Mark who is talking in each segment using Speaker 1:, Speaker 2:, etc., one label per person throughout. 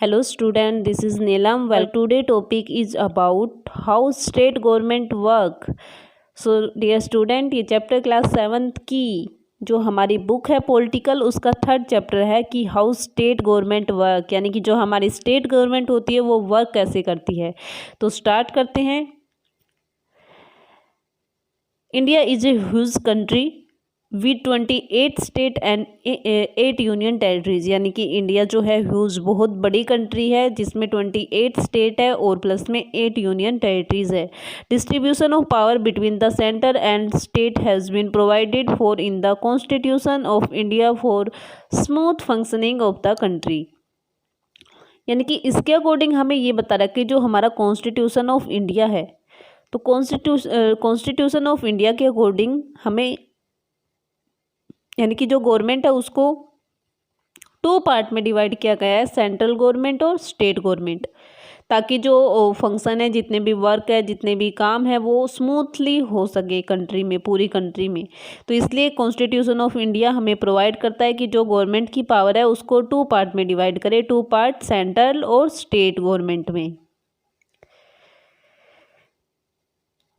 Speaker 1: Hello student, this is Neelam. Well, today topic is about how state government work. So dear student, ये chapter class 7th की जो हमारी book है political, उसका 3rd chapter है कि हाउ स्टेट गवर्नमेंट वर्क, यानी कि जो हमारी स्टेट गवर्नमेंट होती है वो वर्क कैसे करती है। तो स्टार्ट करते हैं। India is a huge country with 28 state and 8 union territories, यानी कि इंडिया जो है ह्यूज बहुत बड़ी कंट्री है जिसमें 28 स्टेट है और प्लस में 8 यूनियन टेरिटरीज है। Distribution of power between the centre and state has been provided for in the Constitution of India for smooth functioning of the country, यानी कि इसके अकॉर्डिंग हमें ये बता रहा कि जो हमारा कॉन्स्टिट्यूशन ऑफ इंडिया है, तो कॉन्स्टिट्यूशन ऑफ इंडिया के अकॉर्डिंग हमें यानी कि जो गवर्नमेंट है उसको 2 पार्ट में डिवाइड किया गया है, सेंट्रल गवर्नमेंट और स्टेट गवर्नमेंट, ताकि जो फंक्शन है, जितने भी वर्क है, जितने भी काम है वो स्मूथली हो सके कंट्री में, पूरी कंट्री में। तो इसलिए कॉन्स्टिट्यूशन ऑफ इंडिया हमें प्रोवाइड करता है कि जो गवर्नमेंट की पावर है उसको 2 पार्ट में डिवाइड करे, 2 पार्ट सेंट्रल और स्टेट गवर्नमेंट में।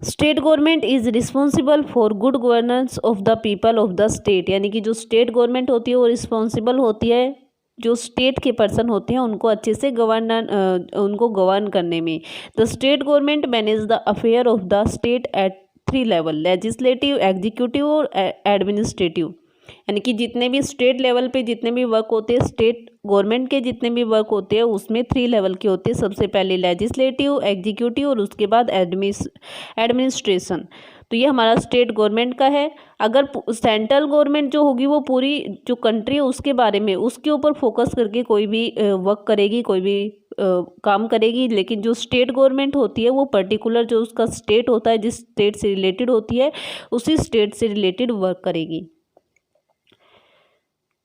Speaker 1: State government is responsible for good governance of the people of the state, यानी कि जो स्टेट गवर्नमेंट होती है वो रिस्पॉन्सिबल होती है जो स्टेट के पर्सन होते हैं उनको अच्छे से उनको गवर्न करने में। The state government manage the affair of the state at 3 level, legislative, executive और एडमिनिस्ट्रेटिव, यानी कि जितने भी स्टेट लेवल पे जितने भी वर्क होते हैं, स्टेट गवर्नमेंट के जितने भी वर्क होते हैं उसमें 3 लेवल के होते हैं। सबसे पहले लेजिस्लेटिव, एग्जीक्यूटिव और उसके बाद एडमिनिस्ट्रेशन। तो ये हमारा स्टेट गवर्नमेंट का है। अगर सेंट्रल गवर्नमेंट जो होगी वो पूरी जो कंट्री है उसके बारे में, उसके ऊपर फोकस करके कोई भी वर्क करेगी, कोई भी काम करेगी, लेकिन जो स्टेट गवर्नमेंट होती है वो पर्टिकुलर जो उसका स्टेट होता है, जिस स्टेट से रिलेटेड होती है उसी स्टेट से रिलेटेड वर्क करेगी।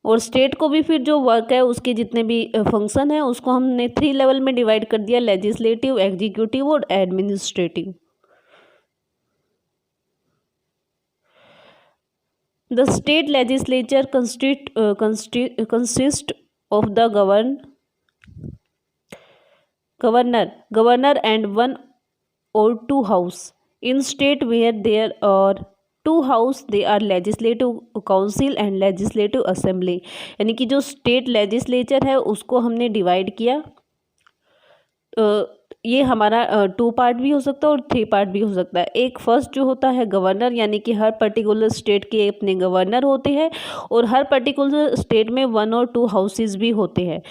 Speaker 1: और स्टेट को भी फिर जो वर्क है उसके जितने भी फंक्शन है उसको हमने 3 लेवल में डिवाइड कर दिया, लेजिस्लेटिव, एग्जीक्यूटिव और administrative. The state legislature consist of the governor and 1 or 2 house. In state where there are 2 house they are legislative council and legislative assembly, यानी कि जो स्टेट लेजिस्लेचर है उसको हमने डिवाइड किया। ये हमारा 2 पार्ट भी हो सकता है और 3 पार्ट भी हो सकता है। एक फर्स्ट जो होता है गवर्नर, यानी कि हर पर्टिकुलर स्टेट के अपने गवर्नर होते हैं और हर पर्टिकुलर स्टेट में 1 और 2 हाउसेज भी होते हैं।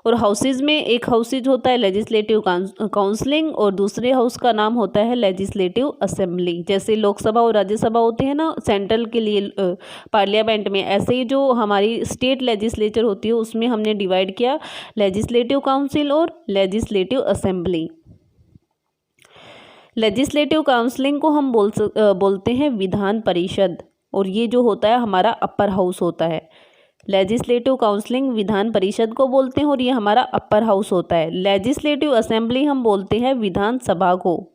Speaker 1: और हाउसेज में एक हाउसेज होता है लेजिस्लेटिव काउंसलिंग और दूसरे हाउस का नाम होता है लेजिस्लेटिव असेंबली। जैसे लोकसभा और राज्यसभा होते हैं ना सेंट्रल के लिए पार्लियामेंट में, ऐसे ही जो हमारी स्टेट लेजिस्लेचर होती है उसमें हमने डिवाइड किया लेजिस्लेटिव काउंसिल और लेजिस्लेटिव असेंबली। लेजिस्लेटिव काउंसलिंग को हम बोलते हैं विधान परिषद, और ये जो होता है हमारा अपर हाउस होता है। लेजिस्लेटिव काउंसलिंग विधान परिषद को बोलते हैं और ये हमारा अपर हाउस होता है। लेजिस्लेटिव असेंबली हम बोलते हैं विधान सभा को,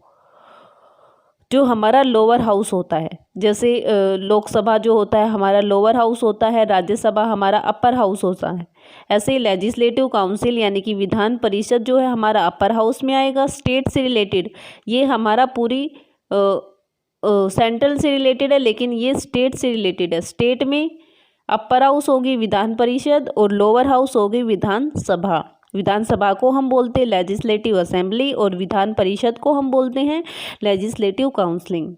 Speaker 1: जो हमारा लोअर हाउस होता है। जैसे लोकसभा जो होता है हमारा लोअर हाउस होता है, राज्यसभा हमारा अपर हाउस होता है, ऐसे ही लेजिस्लेटिव काउंसिल यानी कि विधान परिषद जो है हमारा अपर हाउस में आएगा। स्टेट से रिलेटेड ये हमारा पूरी सेंट्रल से रिलेटेड है, लेकिन ये स्टेट से रिलेटेड है। स्टेट में अपर हाउस होगी विधान परिषद और लोअर हाउस होगी विधानसभा। विधानसभा को हम बोलते हैं लेजिस्लेटिव असेंबली और विधान परिषद को हम बोलते हैं लेजिस्लेटिव काउंसिल।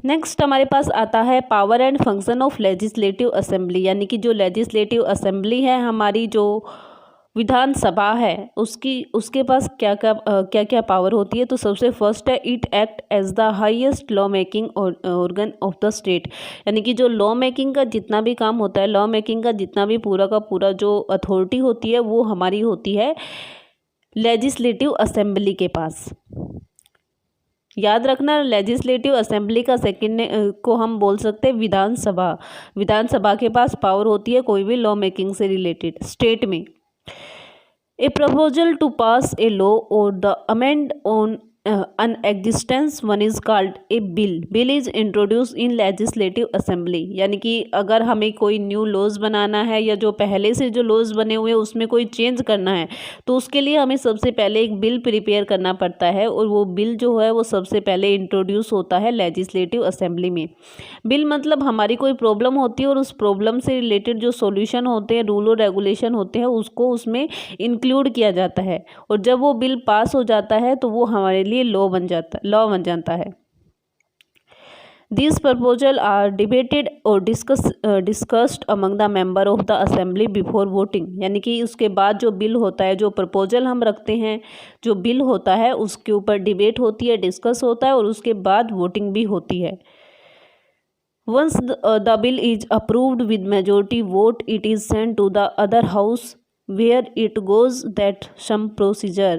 Speaker 1: नेक्स्ट हमारे पास आता है power and function of legislative assembly, यानी कि जो लेजिस्लेटिव असेंबली है हमारी, जो विधानसभा है उसके पास क्या क्या पावर होती है। तो सबसे फर्स्ट है it act as the highest law making organ of the state, यानी कि जो लॉ मेकिंग का जितना भी काम होता है, लॉ मेकिंग का जितना भी पूरा का पूरा जो अथॉरिटी होती है वो हमारी होती है लेजिस्लेटिव असेंबली के पास। याद रखना लेजिस्लेटिव असेंबली का सेकंड को हम बोल सकते हैं विधानसभा। विधानसभा के पास पावर होती है कोई भी लॉ मेकिंग से रिलेटेड स्टेट में। A proposal to pass a law or the amend on an existence, one is called a bill. Bill is introduced in legislative assembly. यानी कि अगर हमें कोई न्यू लॉज बनाना है या जो पहले से जो लॉज बने हुए हैं उसमें कोई चेंज करना है तो उसके लिए हमें सबसे पहले एक बिल प्रिपेयर करना पड़ता है और वो बिल जो है वो सबसे पहले इंट्रोड्यूस होता है लेजिस्लेटिव असेंबली में। बिल मतलब हमारी कोई प्रॉब्लम होती है और उस प्रॉब्लम से रिलेटेड जो सॉल्यूशन होते हैं, रूल और रेगुलेशन होते हैं, उसको उसमें इंक्लूड किया जाता है और जब वो बिल पास हो जाता है तो वो हमारे लिए लॉ बन जाता है। These proposals are debated और discussed among the member of the assembly before voting। यानी कि उसके बाद जो बिल होता है, जो प्रपोजल हम रखते हैं, जो बिल होता है उसके ऊपर डिबेट होती है, डिस्कस होता है और उसके बाद वोटिंग भी होती है। Once the bill is approved with majority vote, it is sent to the other house where it goes that some procedure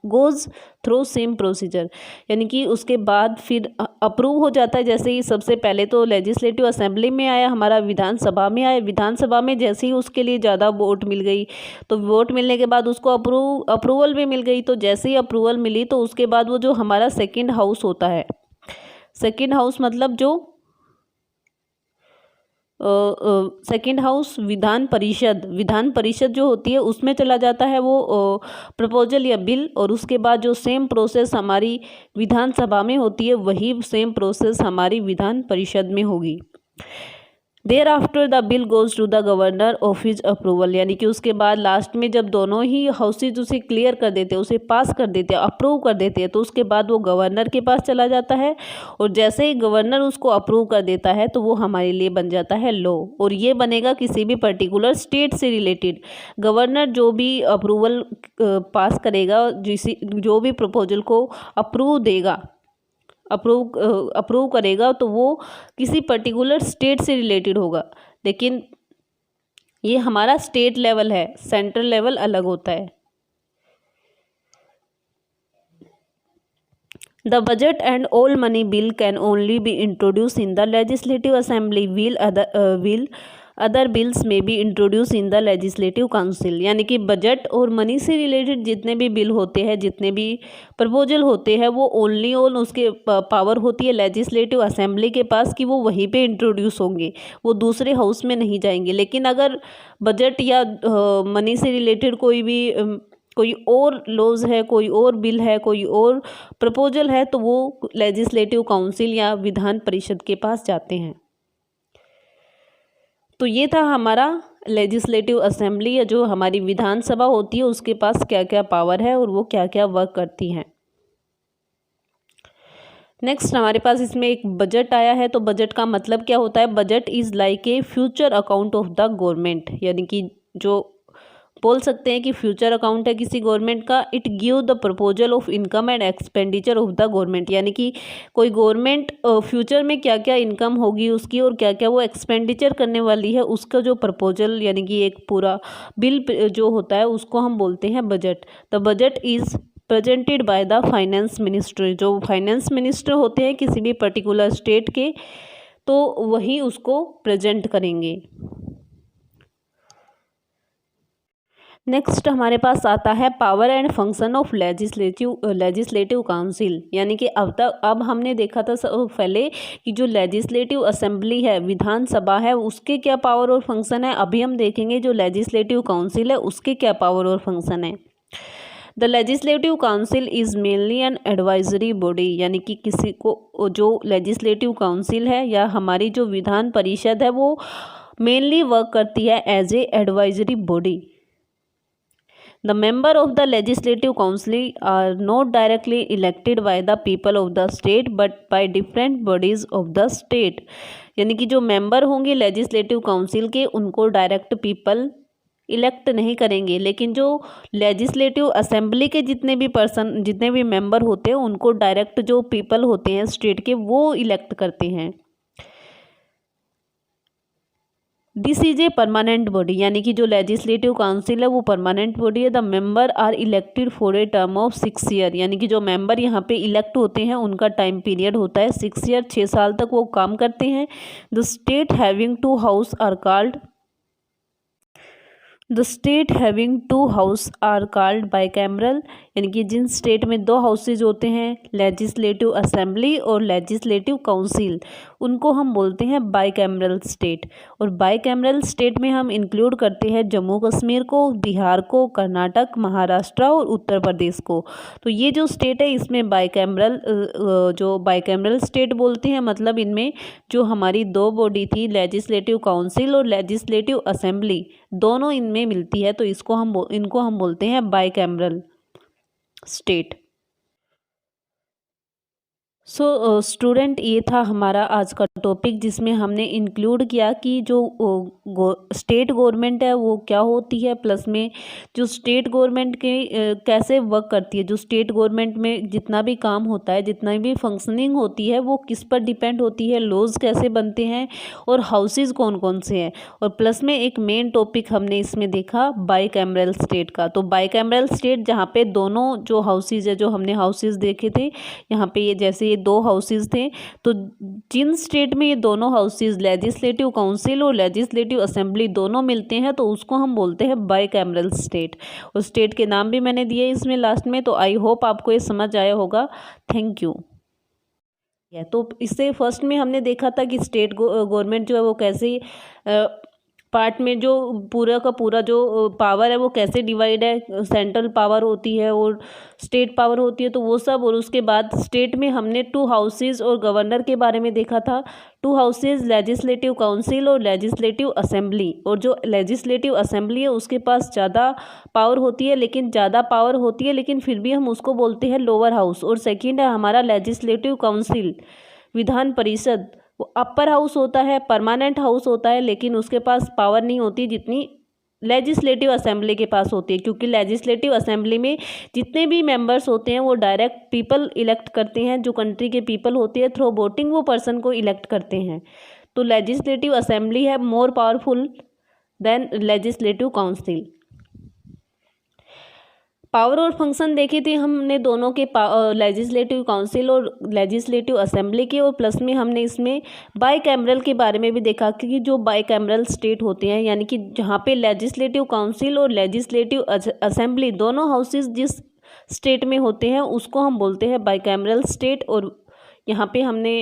Speaker 1: goes through same procedure। यानी कि उसके बाद फिर अप्रूव हो जाता है। जैसे ही सबसे पहले तो लेजिस्लेटिव असेंबली में आया, हमारा विधानसभा में आया, विधानसभा में जैसे ही उसके लिए ज़्यादा वोट मिल गई तो वोट मिलने के बाद उसको अप्रूवल भी मिल गई। तो जैसे ही अप्रूवल मिली तो उसके बाद वो जो हमारा सेकेंड हाउस होता है, सेकेंड हाउस मतलब जो सेकेंड हाउस विधान परिषद जो होती है उसमें चला जाता है वो प्रपोजल या बिल। और उसके बाद जो सेम प्रोसेस हमारी विधानसभा में होती है वही सेम प्रोसेस हमारी विधान परिषद में होगी। There after the bill goes to the governor of his approval. यानी कि उसके बाद लास्ट में जब दोनों ही हाउसेज उसे क्लियर कर देते हैं, उसे पास कर देते हैं, अप्रूव कर देते हैं, तो उसके बाद वो गवर्नर के पास चला जाता है और जैसे ही गवर्नर उसको अप्रूव कर देता है तो वो हमारे लिए बन जाता है लॉ। और ये बनेगा किसी भी पर्टिकुलर स्टेट से रिलेटेड। गवर्नर जो भी अप्रूवल पास करेगा, जो भी प्रपोजल को अप्रूव करेगा तो वो किसी पर्टिकुलर स्टेट से रिलेटेड होगा। लेकिन ये हमारा स्टेट लेवल है, सेंट्रल लेवल अलग होता है। The budget and all money bill can only be introduced in the legislative assembly, will other bills may be introduced in the legislative council। यानी कि बजट और मनी से रिलेटेड जितने भी बिल होते हैं, जितने भी प्रपोजल होते हैं, वो ओनली ऑन उसके पावर होती है लेजिस्लेटिव असेंबली के पास कि वो वहीं पे इंट्रोड्यूस होंगे, वो दूसरे हाउस में नहीं जाएंगे। लेकिन अगर बजट या मनी से रिलेटेड कोई और लॉज है, कोई और बिल है, कोई और प्रपोजल है तो वो लेजिस्लेटिव काउंसिल या विधान परिषद के पास जाते हैं। तो ये था हमारा लेजिस्लेटिव असेंबली या जो हमारी विधानसभा होती है उसके पास क्या क्या पावर है और वो क्या क्या वर्क करती हैं। नेक्स्ट हमारे पास इसमें एक बजट आया है। तो बजट का मतलब क्या होता है? Budget is like a future account of the government. यानी कि जो बोल सकते हैं कि फ्यूचर अकाउंट है किसी गवर्नमेंट का। It give the proposal of income and expenditure of the government. यानी कि कोई गवर्नमेंट फ्यूचर में क्या क्या इनकम होगी उसकी और क्या क्या वो एक्सपेंडिचर करने वाली है, उसका जो प्रपोजल यानी कि एक पूरा बिल जो होता है उसको हम बोलते हैं budget. The budget is presented by the finance minister. जो फाइनेंस मिनिस्टर होते हैं किसी भी पर्टिकुलर स्टेट के, तो वही उसको प्रेजेंट करेंगे। नेक्स्ट हमारे पास आता है power and function of legislative council. यानी कि अब हमने देखा था पहले कि जो लेजिस्लेटिव असेंबली है, विधानसभा है, उसके क्या पावर और फंक्शन है। अभी हम देखेंगे जो लेजिस्लेटिव काउंसिल है उसके क्या पावर और फंक्शन है। The legislative council is mainly an advisory body. यानी कि किसी को जो लेजिस्लेटिव काउंसिल है या हमारी जो विधान परिषद है वो मेनली वर्क करती है as a advisory body. The member of the legislative council are not directly elected by the people of the state but by different bodies of the state। यानी कि जो मेंबर होंगे लेजिस्लेटिव काउंसिल के उनको direct people elect नहीं करेंगे, लेकिन जो लेजिस्लेटिव असेंबली के जितने भी मेंबर होते हैं उनको डायरेक्ट जो पीपल होते हैं स्टेट के वो इलेक्ट करते हैं। This is a permanent body. यानी कि जो लेजिस्लेटिव काउंसिल है वो परमानेंट बॉडी है। The member are elected for a term of 6 year. यानी कि जो मेंबर यहाँ पे इलेक्ट होते हैं उनका टाइम पीरियड होता है 6 ईयर, 6 साल तक वो काम करते हैं। The state having 2 house are called the state having two house are called bicameral, यानी कि जिन स्टेट में दो हाउसेज होते हैं, लेजिस्लेटिव असेंबली और लेजिस्लेटिव काउंसिल, उनको हम बोलते हैं बाइकैमरल स्टेट। और बाइकैमरल स्टेट में हम इंक्लूड करते हैं जम्मू कश्मीर को, बिहार को, कर्नाटक, महाराष्ट्र और उत्तर प्रदेश को। तो ये जो स्टेट है इसमें बाइकैमरल, जो बाइकैमरल स्टेट बोलते हैं, मतलब इनमें जो हमारी दो बॉडी थी, लेजिस्लेटिव काउंसिल और लेजिस्लेटिव असेंबली, दोनों इनमें मिलती है, तो इनको हम बोलते हैं बाइकैमरल स्टेट। सो स्टूडेंट, ये था हमारा आज का टॉपिक, जिसमें हमने इंक्लूड किया कि जो स्टेट गवर्नमेंट है वो क्या होती है, प्लस में जो स्टेट गवर्नमेंट के कैसे वर्क करती है, जो स्टेट गवर्नमेंट में जितना भी काम होता है, जितना भी फंक्शनिंग होती है, वो किस पर डिपेंड होती है, लॉज कैसे बनते हैं और हाउसेज कौन कौन से हैं। और प्लस में एक मेन टॉपिक हमने इसमें देखा बाइकैमरल स्टेट का। तो बाइकैमरल स्टेट जहाँ पे दोनों जो हाउसेज है, जो हमने हाउसेज देखे थे यहाँ पे, ये जैसे ये दो हाउसेज थे, तो जिन स्टेट में ये दोनों हाउसेज लेजिस्लेटिव काउंसिल और लेजिस्लेटिव असेंबली दोनों मिलते हैं, तो उसको हम बोलते हैं बाइकैमरल स्टेट। और स्टेट के नाम भी मैंने दिए इसमें लास्ट में। तो आई होप आपको ये समझ आया होगा। Thank you. तो इससे फर्स्ट में हमने देखा था कि स्टेट गवर्नमेंट जो है वो कैसे पार्ट में जो पूरा का पूरा जो पावर है वो कैसे डिवाइड है, सेंट्रल पावर होती है और स्टेट पावर होती है, तो वो सब। और उसके बाद स्टेट में हमने टू हाउसेज और गवर्नर के बारे में देखा था। टू हाउसेज लेजिस्लेटिव काउंसिल और लेजिस्लेटिव असेंबली। और जो लेजिस्लेटिव असेंबली है उसके पास ज़्यादा पावर होती है, लेकिन फिर भी हम उसको बोलते हैं लोअर हाउस। और सेकेंड है हमारा लेजिस्लेटिव काउंसिल, विधान परिषद, वो अपर हाउस होता है, परमानेंट हाउस होता है, लेकिन उसके पास पावर नहीं होती जितनी लेजिस्लेटिव असेंबली के पास होती है, क्योंकि लेजिस्लेटिव असेंबली में जितने भी मेंबर्स होते हैं वो डायरेक्ट पीपल इलेक्ट करते हैं, जो कंट्री के पीपल होते हैं, थ्रू वोटिंग वो पर्सन को इलेक्ट करते हैं। तो लेजिस्लेटिव असेंबली है more powerful than legislative council. Power और फंक्शन देखे थे हमने दोनों के, लेजिस्लेटिव काउंसिल और लेजिस्लेटिव असेंबली के। और प्लस में हमने इसमें बाइकैमरल के बारे में भी देखा कि जो बाइकैमरल स्टेट होते हैं, यानी कि जहाँ पे लेजिस्लेटिव काउंसिल और लेजिस्लेटिव असेंबली दोनों हाउसेस जिस स्टेट में होते हैं उसको हम बोलते हैं बाइकैमरल स्टेट। और यहाँ पे हमने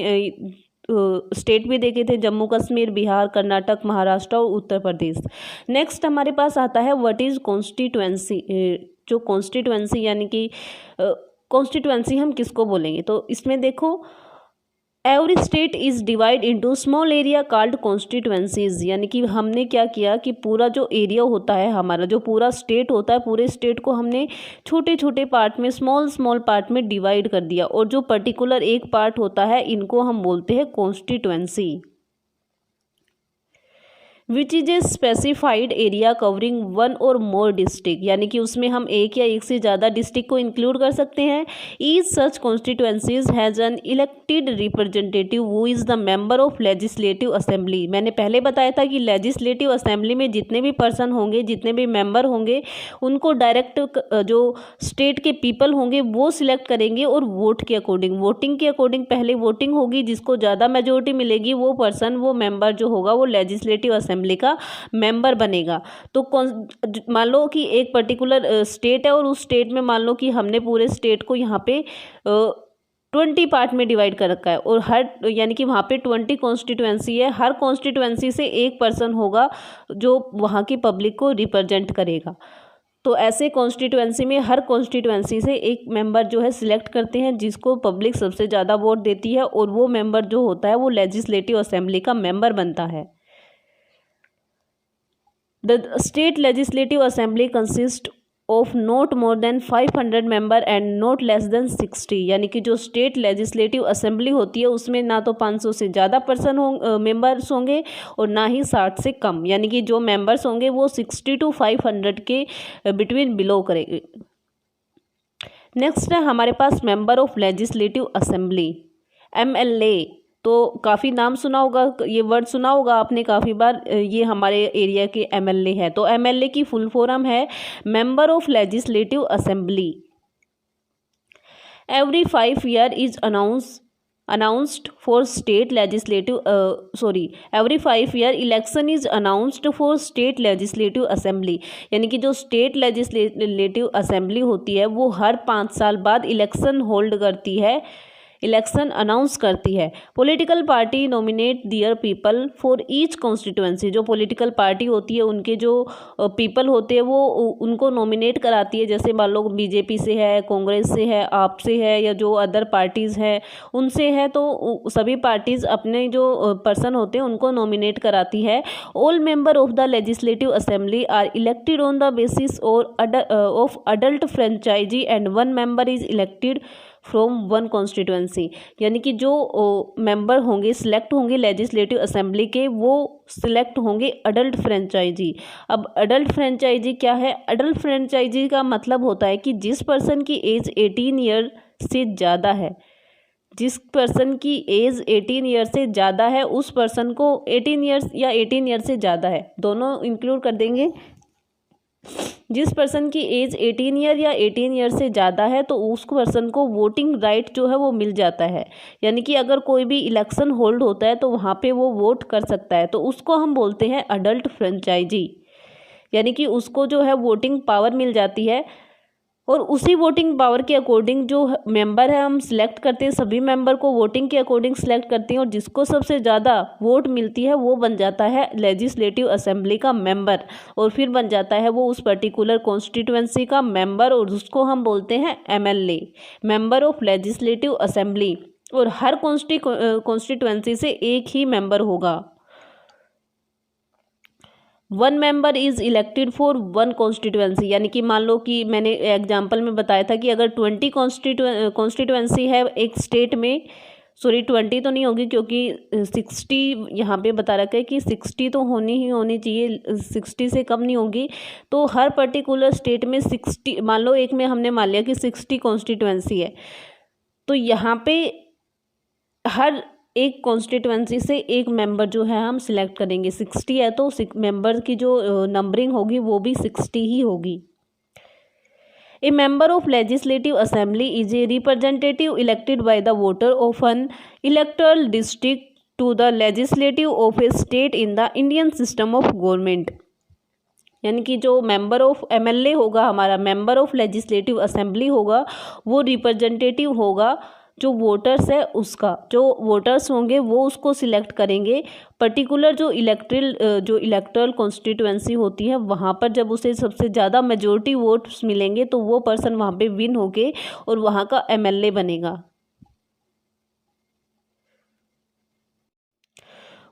Speaker 1: स्टेट भी देखे थे, जम्मू कश्मीर, बिहार, कर्नाटक, महाराष्ट्र और उत्तर प्रदेश। नेक्स्ट हमारे पास आता है व्हाट इज़ कॉन्स्टिट्यूएंसी। जो कॉन्स्टिट्यूएंसी यानी कि कॉन्स्टिट्यूएंसी हम किसको बोलेंगे, तो इसमें देखो every state is divide into small area called constituencies. यानी कि हमने क्या किया कि पूरा जो एरिया होता है हमारा, जो पूरा स्टेट होता है, पूरे स्टेट को हमने छोटे छोटे पार्ट में, स्मॉल पार्ट में डिवाइड कर दिया। और जो पर्टिकुलर एक पार्ट होता है इनको हम बोलते हैं constituency. Which is a specified area covering one और मोर डिस्ट्रिक्ट, यानी कि उसमें हम एक या एक से ज़्यादा डिस्ट्रिक्ट को इंक्लूड कर सकते हैं। Each such constituencies has an elected representative who is the member of legislative assembly. मैंने पहले बताया था कि लेजिस्लेटिव असेंबली में जितने भी पर्सन होंगे, जितने भी मेंबर होंगे, उनको डायरेक्ट जो स्टेट के पीपल होंगे वो सिलेक्ट करेंगे और वोट के अकॉर्डिंग, वोटिंग के अकॉर्डिंग पहले वोटिंग होगी, जिसको ज़्यादा मेजोरिटी मिलेगी वो पर्सन, वो मेंबर जो होगा वो लेजिस्लेटिव असेंबली का मेंबर बनेगा। तो मान लो कि एक पर्टिकुलर स्टेट है और उस स्टेट में मान लो कि हमने पूरे स्टेट को यहाँ पे 20 पार्ट में डिवाइड कर रखा है, और हर, यानी कि वहाँ पे 20 कॉन्स्टिट्यूएंसी है, हर कॉन्स्टिट्यूएंसी से एक पर्सन होगा जो वहाँ की पब्लिक को रिप्रेजेंट करेगा। तो ऐसे कॉन्स्टिट्यूएंसी में हर कॉन्स्टिट्यूएंसी से एक मेंबर जो है सिलेक्ट करते हैं, जिसको पब्लिक सबसे ज़्यादा वोट देती है, और वो मेंबर जो होता है वो लेजिस्लेटिव असेंबली का मेंबर बनता है। The state legislative assembly consists of not more than 500 member and not less than 60। यानी कि जो स्टेट लेजिस्लेटिव असेंबली होती है उसमें ना तो 500 से ज़्यादा पर्सन मेंबर्स होंगे और ना ही 60 से कम, यानी कि जो मेंबर्स होंगे वो 60 to 500 के बिटवीन बिलो करेंगे। नेक्स्ट है हमारे पास member of legislative assembly, MLA। तो काफ़ी नाम सुना होगा, ये वर्ड सुना होगा आपने काफ़ी बार, ये हमारे एरिया के MLA है। तो MLA की फुल फॉर्म है member of legislative assembly. Every 5 year is announced for state legislative every 5 year election is announced for state legislative assembly, यानी कि जो स्टेट लेजिस्लेटिव असेंबली होती है वो हर 5 साल बाद इलेक्शन होल्ड करती है, इलेक्शन अनाउंस करती है। Political party nominate their people for each constituency, जो पॉलिटिकल पार्टी होती है उनके जो पीपल होते हैं वो उनको नॉमिनेट कराती है। जैसे मान लो बीजेपी से है, कांग्रेस से है, आप से है, या जो अदर पार्टीज़ हैं उनसे है, तो सभी पार्टीज़ अपने जो पर्सन होते हैं उनको नॉमिनेट कराती है। All member of the legislative assembly are elected on the basis of adult franchise and one member is elected from one constituency, यानी कि जो मेंबर होंगे सिलेक्ट होंगे लेजिस्लेटिव असेंबली के, वो सिलेक्ट होंगे अडल्ट फ्रेंचाइजी। अब अडल्ट फ्रेंचाइजी क्या है? अडल्ट फ्रेंचाइजी का मतलब होता है कि जिस पर्सन की एज 18 ईयर से ज़्यादा है, जिस पर्सन की एज 18 ईयर से ज़्यादा है उस पर्सन को 18 ईयर्स या 18 ईयर से ज़्यादा है, दोनों इंक्लूड कर देंगे। जिस पर्सन की एज 18 ईयर या 18 ईयर से ज़्यादा है तो उस पर्सन को वोटिंग राइट जो है वो मिल जाता है, यानी कि अगर कोई भी इलेक्शन होल्ड होता है तो वहाँ पे वो वोट कर सकता है, तो उसको हम बोलते हैं अडल्ट फ्रेंचाइजी, यानी कि उसको जो है वोटिंग पावर मिल जाती है। और उसी वोटिंग पावर के अकॉर्डिंग जो मेंबर है हम सिलेक्ट करते हैं, सभी मेंबर को वोटिंग के अकॉर्डिंग सिलेक्ट करते हैं, और जिसको सबसे ज़्यादा वोट मिलती है वो बन जाता है लेजिस्लेटिव असेंबली का मेंबर, और फिर बन जाता है वो उस पर्टिकुलर कॉन्स्टिट्यूएंसी का मेंबर, और उसको हम बोलते हैं MLA, member of legislative assembly. और हर कॉन्स्टिट्यूएंसी से एक ही मेंबर होगा। One member is elected for one constituency, यानी कि मान लो कि मैंने एग्जांपल में बताया था कि अगर 20 कॉन्स्टिट्यूएंसी है एक स्टेट में, सॉरी 20 तो नहीं होगी क्योंकि 60 यहाँ पे बता रखा है कि 60 तो होनी चाहिए, 60 से कम नहीं होगी। तो हर पर्टिकुलर स्टेट में 60, मान लो एक में हमने मान लिया कि 60 कॉन्स्टिट्यूएंसी है, तो यहाँ पे हर एक कॉन्स्टिट्यूएंसी से एक मेंबर जो है हम सिलेक्ट करेंगे। 60 है तो मेंबर की जो नंबरिंग होगी वो भी 60 ही होगी। A member of legislative assembly is a representative elected by the voter of an electoral district to the legislative of a state in the Indian system of government, यानी कि जो मेंबर ऑफ एमएलए होगा हमारा, member of legislative assembly होगा, वो representative होगा जो voters है उसका, जो वोटर्स होंगे वो उसको सिलेक्ट करेंगे। पर्टिकुलर जो इलेक्टोरल कॉन्स्टिट्यूएंसी होती है वहाँ पर जब उसे सबसे ज़्यादा मेजॉरिटी वोट्स मिलेंगे तो वो पर्सन वहाँ पे विन होके और वहाँ का एमएलए बनेगा।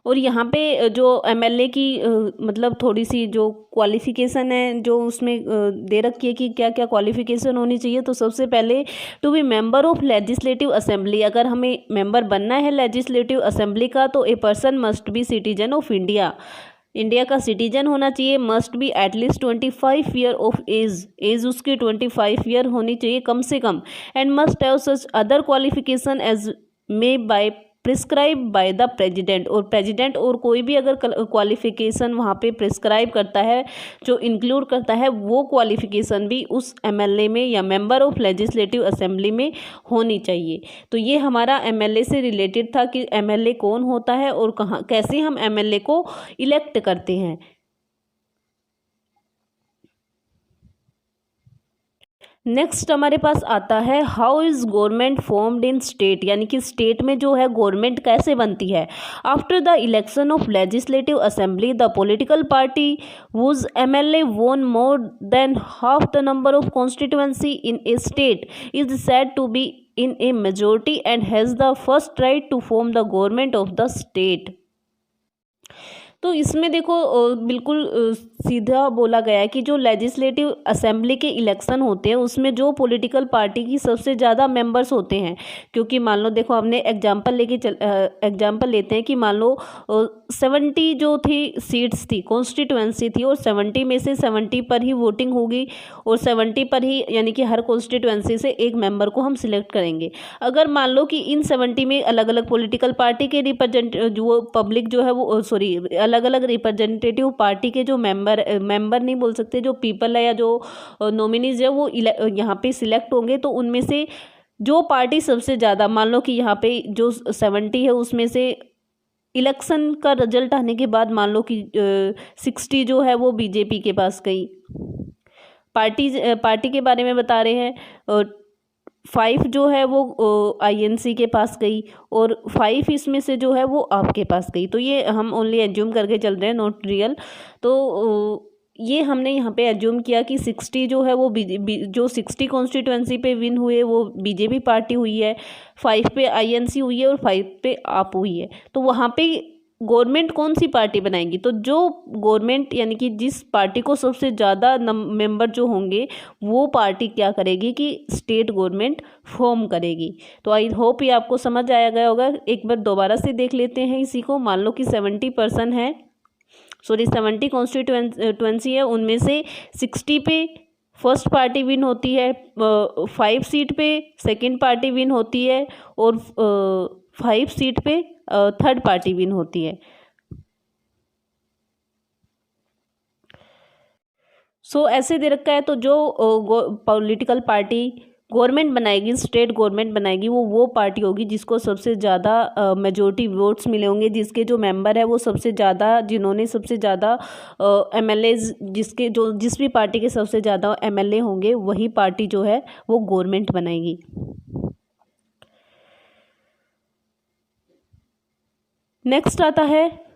Speaker 1: और यहाँ पे जो एमएलए की मतलब थोड़ी सी जो क्वालिफ़िकेशन है जो उसमें दे रखी है कि क्या क्या क्वालिफ़िकेशन होनी चाहिए। तो सबसे पहले to be member of legislative assembly, अगर हमें मेंबर बनना है लेजिस्लेटिव असेंबली का तो a person must be citizen of India, India का सिटीजन होना चाहिए। Must be at least 25 year of age उसकी 25 ईयर होनी चाहिए कम से कम। And must have such other qualification as may by prescribe by the president, और प्रेसिडेंट और कोई भी अगर क्वालिफिकेशन वहाँ पे प्रिस्क्राइब करता है जो इंक्लूड करता है वो क्वालिफिकेशन भी उस एमएलए में या मेंबर ऑफ लेजिस्लेटिव असेंबली में होनी चाहिए। तो ये हमारा एमएलए से रिलेटेड था कि एमएलए कौन होता है और कहाँ कैसे हम एमएलए को इलेक्ट करते हैं। नेक्स्ट हमारे पास आता है how is government formed in state, यानी कि स्टेट में जो है गवर्नमेंट कैसे बनती है। After the election of legislative assembly the political party whose MLA won more than half the number of constituency in a state is said to be in a majority and has the first right to form the government of the state. तो इसमें देखो बिल्कुल सीधा बोला गया है कि जो लेजिस्लेटिव असेंबली के इलेक्शन होते हैं उसमें जो पॉलिटिकल पार्टी की सबसे ज़्यादा मेंबर्स होते हैं, क्योंकि मान लो देखो हमने एग्जांपल लेते हैं कि मान लो 70 जो थी सीट्स थी कॉन्स्टिट्यूएंसी थी और 70 में से 70 पर ही वोटिंग होगी और 70 पर ही यानी कि हर कॉन्स्टिट्यूएंसी से एक मेंबर को हम सिलेक्ट करेंगे। अगर मान लो कि इन 70 में अलग अलग पॉलिटिकल पार्टी के जो पब्लिक जो है वो सॉरी अलग अलग रिप्रेजेंटेटिव पार्टी के जो मेंबर नहीं बोल सकते, जो पीपल है या जो नॉमिनीज है वो यहाँ पे सिलेक्ट होंगे, तो उनमें से जो पार्टी सबसे ज़्यादा, मान लो कि यहाँ पे जो 70 है उसमें से इलेक्शन का रिजल्ट आने के बाद मान लो कि 60 जो है वो बीजेपी के पास गई। पार्टी के बारे में बता रहे हैं। 5 जो है वो आईएनसी के पास गई और 5 इसमें से जो है वो आपके पास गई। तो ये हम ओनली एज्यूम करके चल रहे हैं, नॉट रियल। तो ये हमने यहाँ पे एज्यूम किया कि 60 जो है वो जो 60 कॉन्स्टिट्यूएंसी पे विन हुए वो बीजेपी पार्टी हुई है, 5 पे आईएनसी हुई है और 5 पे आप हुई है। तो वहाँ पे गवर्नमेंट कौन सी पार्टी बनाएगी? तो जो गवर्नमेंट यानी कि जिस पार्टी को सबसे ज़्यादा मेंबर जो होंगे वो पार्टी क्या करेगी कि स्टेट गवर्नमेंट फॉर्म करेगी। तो आई होप ये आपको समझ आया गया होगा। एक बार दोबारा से देख लेते हैं इसी को। मान लो कि 70% है, 70 कॉन्स्टिट्यूएंसी है, उनमें से 60 पे फर्स्ट पार्टी विन होती है, 5 सीट पे सेकंड पार्टी विन होती है और 5 सीट पे थर्ड पार्टी विन होती है। ऐसे दे रखा है। तो जो पॉलिटिकल पार्टी गवर्नमेंट बनाएगी, स्टेट गवर्नमेंट बनाएगी, वो पार्टी होगी जिसको सबसे ज़्यादा मेजोरिटी वोट्स मिले होंगे, जिसके जो मेंबर है वो सबसे ज़्यादा, जिन्होंने सबसे ज़्यादा एमएलएज, जिस भी पार्टी के सबसे ज़्यादा एमएलए होंगे वही पार्टी जो है वो गवर्नमेंट बनाएगी। नेक्स्ट आता है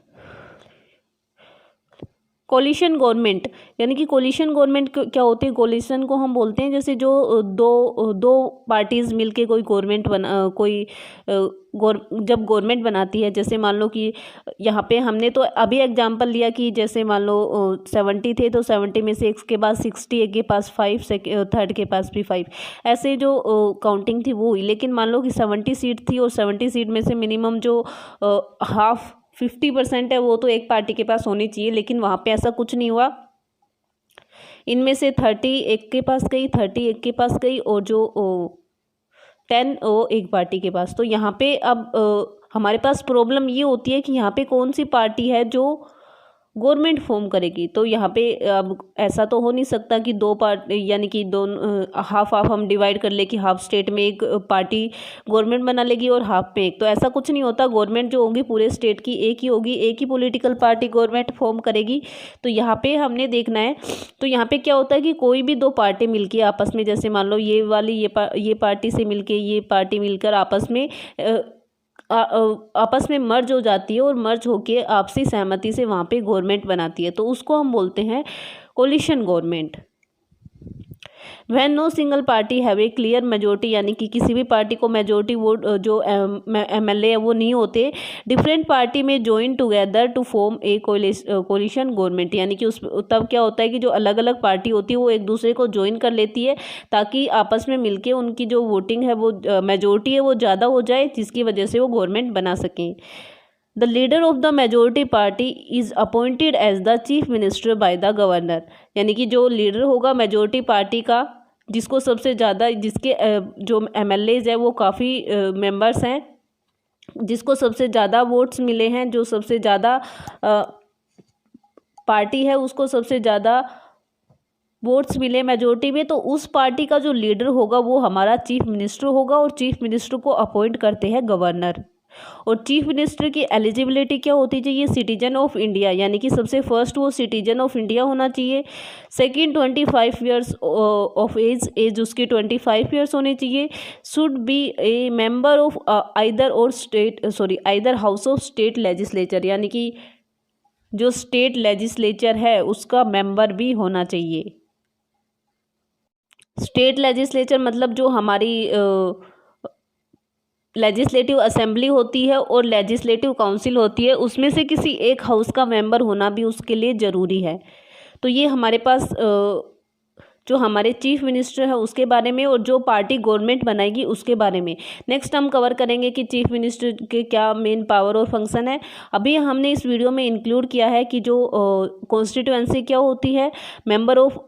Speaker 1: कोलिशन गवर्नमेंट। यानी कि कोलिशन गवर्नमेंट क्या होती है? कोलिशन को हम बोलते हैं जैसे जो दो पार्टीज मिलके कोई गवर्नमेंट जब गवर्नमेंट बनाती है। जैसे मान लो कि यहाँ पे हमने तो अभी एग्जांपल लिया कि जैसे मान लो 70 थे तो 70 में से एक के पास 60, एक के पास 5, थर्ड के पास भी 5, ऐसे जो काउंटिंग थी वो हुई। लेकिन मान लो कि 70 सीट थी और 70 सीट में से मिनिमम जो हाफ 50% है वो तो एक पार्टी के पास होनी चाहिए, लेकिन वहाँ पे ऐसा कुछ नहीं हुआ। इनमें से 30 एक के पास गई, 30 एक के पास गई और जो 10 वो एक पार्टी के पास। तो यहाँ पे अब हमारे पास प्रॉब्लम ये होती है कि यहाँ पे कौन सी पार्टी है जो गवर्नमेंट फॉर्म करेगी। तो यहाँ पे अब ऐसा तो हो नहीं सकता कि दो पार्टी, यानी कि दोनों हाफ हम डिवाइड कर ले कि हाफ स्टेट में एक पार्टी गवर्नमेंट बना लेगी और हाफ पे एक। तो ऐसा कुछ नहीं होता। गवर्नमेंट जो होगी पूरे स्टेट की एक ही होगी, एक ही पॉलिटिकल पार्टी गवर्नमेंट फॉर्म करेगी। तो यहाँ पे हमने देखना है। तो यहाँ पे क्या होता है कि कोई भी दो पार्टी मिलके आपस में, जैसे मान लो ये वाली ये पार्टी से मिलके ये पार्टी मिलकर आपस में मर्ज हो जाती है और मर्ज होके आपसी सहमति से वहाँ पे गवर्नमेंट बनाती है। तो उसको हम बोलते हैं coalition government. When no single party have a clear majority, यानी कि किसी भी पार्टी को मेजोरिटी वोट जो एमएलए है वो नहीं होते, डिफरेंट पार्टी में join together to form a coalition government. यानी कि उस तब क्या होता है कि जो अलग अलग पार्टी होती है वो एक दूसरे को ज्वाइन कर लेती है ताकि आपस में मिलके उनकी जो वोटिंग है वो मेजोरिटी है वो ज़्यादा हो जाए, जिसकी वजह से वो गवर्नमेंट बना सकें। The leader of the majority party is appointed as the chief minister by the governor। यानी कि जो लीडर होगा मेजोरिटी पार्टी का, जिसको सबसे ज़्यादा, जिसके जो एमएलएज है वो काफ़ी मेंबर्स हैं, जिसको सबसे ज़्यादा वोट्स मिले हैं, जो सबसे ज़्यादा पार्टी है उसको सबसे ज़्यादा वोट्स मिले मेजोरिटी में, तो उस पार्टी का जो लीडर होगा वो हमारा चीफ मिनिस्टर होगा और चीफ मिनिस्टर को अपॉइंट करते हैं गवर्नर। और चीफ मिनिस्टर की एलिजिबिलिटी क्या होती चाहिए? सिटीजन ऑफ इंडिया, यानी कि सबसे फर्स्ट वो सिटीजन ऑफ इंडिया होना चाहिए। सेकंड 25 ईयर्स ऑफ एज उसकी 25 ईयर्स होनी चाहिए। Should be A member of either house of state legislature, यानी कि जो स्टेट लेजिस्लेचर है उसका मेंबर भी होना चाहिए। स्टेट लेजिस्लेचर मतलब जो हमारी लेजिस्लेटिव असेंबली होती है और लेजिस्लेटिव काउंसिल होती है, उसमें से किसी एक हाउस का मेंबर होना भी उसके लिए ज़रूरी है। तो ये हमारे पास जो हमारे चीफ मिनिस्टर है उसके बारे में और जो पार्टी गवर्नमेंट बनाएगी उसके बारे में। नेक्स्ट हम कवर करेंगे कि चीफ मिनिस्टर के क्या मेन पावर और फंक्शन है। अभी हमने इस वीडियो में इंक्लूड किया है कि जो कॉन्स्टिट्यूएंसी क्या होती है, मेंबर ऑफ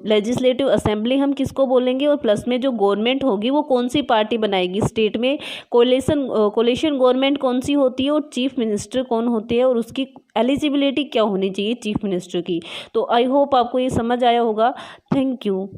Speaker 1: लेजिस्लेटिव असेंबली हम किसको बोलेंगे, और प्लस में जो गवर्नमेंट होगी वो कौन सी पार्टी बनाएगी स्टेट में, कोलिशन गवर्नमेंट कौन सी होती है और चीफ मिनिस्टर कौन होते हैं और उसकी एलिजिबिलिटी क्या होनी चाहिए चीफ मिनिस्टर की। तो आई होप आपको ये समझ आया होगा। Thank you.